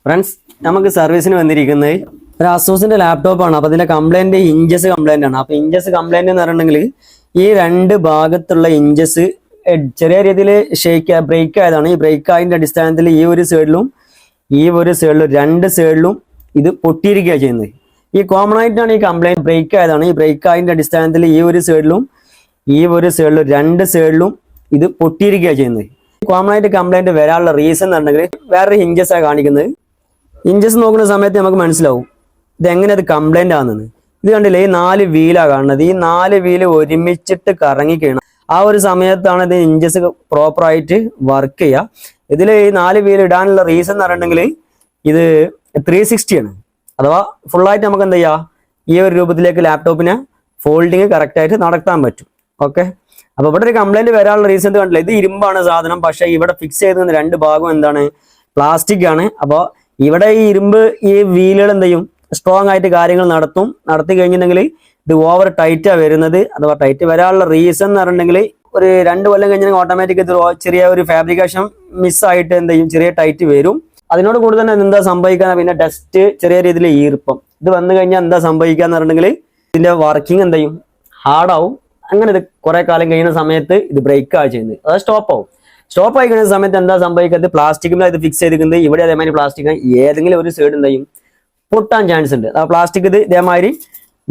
Friends, നമുക്ക് സർവീസിന് വന്നിരിക്കുന്നത് ഒരു അസൂസിന്റെ ലാപ്ടോപ്പാണ്. അപ്പോൾ ഇതിന്റെ കംപ്ലൈന്റ് ഇഞ്ചസ് കംപ്ലൈന്റ് ആണ്. അപ്പോൾ ഇഞ്ചസ് കംപ്ലൈന്റ് എന്ന് പറഞ്ഞിട്ടുണ്ടെങ്കിൽ ഈ രണ്ട് ഭാഗത്തുള്ള ഇഞ്ചസ് ചെറിയ രീതിയിൽ ബ്രേക്ക് ആയതാണ്. ഈ ബ്രേക്ക് ആയതിന്റെ അടിസ്ഥാനത്തിൽ ഈ ഒരു സൈഡിലും രണ്ട് സൈഡിലും ഇത് പൊട്ടിയിരിക്കുകയാണ് ചെയ്യുന്നത്. ഈ കോമൺ ആയിട്ടാണ് ഈ കംപ്ലൈന്റ്. ബ്രേക്ക് ആയതാണ്. ഈ ബ്രേക്ക് ആയതിന്റെ അടിസ്ഥാനത്തിൽ ഈ ഒരു സൈഡിലും രണ്ട് സൈഡിലും ഇത് പൊട്ടിയിരിക്കുകയാണ് ചെയ്യുന്നത്. കോമൺ ആയിട്ട് കംപ്ലൈന്റ് വരാനുള്ള റീസൺ എന്നുണ്ടെങ്കിൽ വേറൊരു ഹിഞ്ചസാണ് കാണിക്കുന്നത്. ഇഞ്ചസ് നോക്കുന്ന സമയത്ത് നമുക്ക് മനസ്സിലാവും ഇത് എങ്ങനെ അത് കംപ്ലൈന്റ് ആണെന്ന്. ഇത് കണ്ടില്ലേ, ഈ 4 വീലാണ് കാണുന്നത്. ഈ 4 വീല് ഒരുമിച്ചിട്ട് കറങ്ങി കഴിയണം. ആ ഒരു സമയത്താണ് ഇത് ഇഞ്ചസ് പ്രോപ്പറായിട്ട് വർക്ക് ചെയ്യുക. ഇതിൽ ഈ 4 വീല് ഇടാനുള്ള റീസൺ എന്ന് പറഞ്ഞിട്ടുണ്ടെങ്കിൽ ഇത് 360 ആണ്. അഥവാ ഫുള്ളായിട്ട് നമുക്ക് എന്താ ചെയ്യുക, ഈ ഒരു രൂപത്തിലേക്ക് ലാപ്ടോപ്പിനെ ഫോൾഡിങ് കറക്റ്റായിട്ട് നടത്താൻ പറ്റും. ഓക്കെ, അപ്പോൾ ഇവിടെ ഒരു കംപ്ലൈന്റ് വരാനുള്ള റീസൺ കണ്ടില്ല. ഇത് ഇരുമ്പാണ് സാധനം, പക്ഷേ ഇവിടെ ഫിക്സ് ചെയ്ത് 2 ഭാഗം എന്താണ്, പ്ലാസ്റ്റിക് ആണ്. അപ്പോൾ ഇവിടെ ഈ ഇരുമ്പ് ഈ വീലുകൾ എന്ത് ചെയ്യും, സ്ട്രോങ് ആയിട്ട് കാര്യങ്ങൾ നടത്തി കഴിഞ്ഞിട്ടുണ്ടെങ്കിൽ ഇത് ഓവർ ടൈറ്റാണ് വരുന്നത്. അഥവാ ടൈറ്റ് വരാനുള്ള റീസൺ എന്ന് പറഞ്ഞിട്ടുണ്ടെങ്കിൽ ഒരു 2 കൊല്ലം കഴിഞ്ഞാൽ ഓട്ടോമാറ്റിക് ചെറിയ ഒരു ഫാബ്രിക്കേഷൻ മിസ്സായിട്ട് എന്ത് ചെയ്യും, ചെറിയ ടൈറ്റ് വരും. അതിനോട് കൂടി തന്നെ എന്താ സംഭവിക്കുക, പിന്നെ ഡസ്റ്റ്, ചെറിയ രീതിയിൽ ഈർപ്പം ഇത് വന്നു കഴിഞ്ഞാൽ എന്താ സംഭവിക്കുക എന്ന് പറഞ്ഞിട്ടുണ്ടെങ്കിൽ ഇതിന്റെ വർക്കിംഗ് എന്ത് ചെയ്യും, ഹാർഡാവും. അങ്ങനെ ഇത് കുറെ കാലം കഴിയുന്ന സമയത്ത് ഇത് ബ്രേക്ക് ആണ് ചെയ്യുന്നത്, അത് സ്റ്റോപ്പ് ആവും. സ്റ്റോപ്പ് ആയി കഴിയുന്ന സമയത്ത് എന്താ സംഭവിക്കുന്നത്, പ്ലാസ്റ്റിക്കിലാണ് ഇത് ഫിക്സ് ചെയ്തിരിക്കുന്നത്. ഇവിടെ അതേമാതിരി പ്ലാസ്റ്റിക് ഏതെങ്കിലും ഒരു സൈഡ് എന്ത് ചെയ്യും, പൊട്ടാൻ ചാൻസ് ഉണ്ട്. ആ പ്ലാസ്റ്റിക് ഇത് ഇതേമാതിരി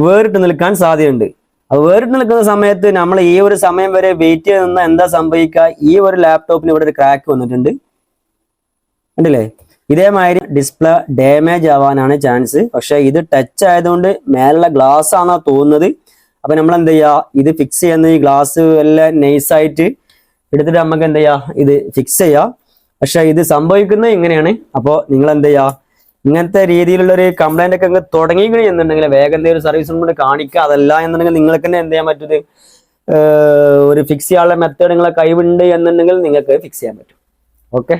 വേറിട്ട് നിൽക്കാൻ സാധ്യതയുണ്ട്. അത് വേറിട്ട് നിൽക്കുന്ന സമയത്ത് നമ്മൾ ഈ ഒരു സമയം വരെ വെയിറ്റ് ചെയ്ത് നിന്നാൽ എന്താ സംഭവിക്കുക, ഈ ഒരു ലാപ്ടോപ്പിന് ഇവിടെ ഒരു ക്രാക്ക് വന്നിട്ടുണ്ട്, ഉണ്ടല്ലേ. ഇതേമാതിരി ഡിസ്പ്ലേ ഡാമേജ് ആവാനാണ് ചാൻസ്. പക്ഷെ ഇത് ടച്ച് ആയതുകൊണ്ട് മേലുള്ള ഗ്ലാസ് ആണെന്നാ തോന്നുന്നത്. അപ്പൊ നമ്മൾ എന്ത് ചെയ്യുക, ഇത് ഫിക്സ് ചെയ്യുന്ന ഈ ഗ്ലാസ് എല്ലാം നൈസായിട്ട് എടുത്തിട്ട് നമുക്ക് എന്ത് ചെയ്യുക, ഇത് ഫിക്സ് ചെയ്യുക. പക്ഷെ ഇത് സംഭവിക്കുന്നത് ഇങ്ങനെയാണ്. അപ്പോൾ നിങ്ങൾ എന്ത് ചെയ്യുക, ഇങ്ങനത്തെ രീതിയിലുള്ള ഒരു കംപ്ലൈന്റ് ഒക്കെ തുടങ്ങിക്കണി എന്നുണ്ടെങ്കിൽ വേഗം എന്തെങ്കിലും സർവീസും കൊണ്ട് കാണിക്കുക. അതല്ല എന്നുണ്ടെങ്കിൽ നിങ്ങൾക്ക് തന്നെ എന്ത് ചെയ്യാൻ പറ്റുന്നത്, ഒരു ഫിക്സ് ചെയ്യാനുള്ള മെത്തേഡ് നിങ്ങളെ കൈവുണ്ട് എന്നുണ്ടെങ്കിൽ നിങ്ങൾക്ക് ഫിക്സ് ചെയ്യാൻ പറ്റും. ഓക്കെ.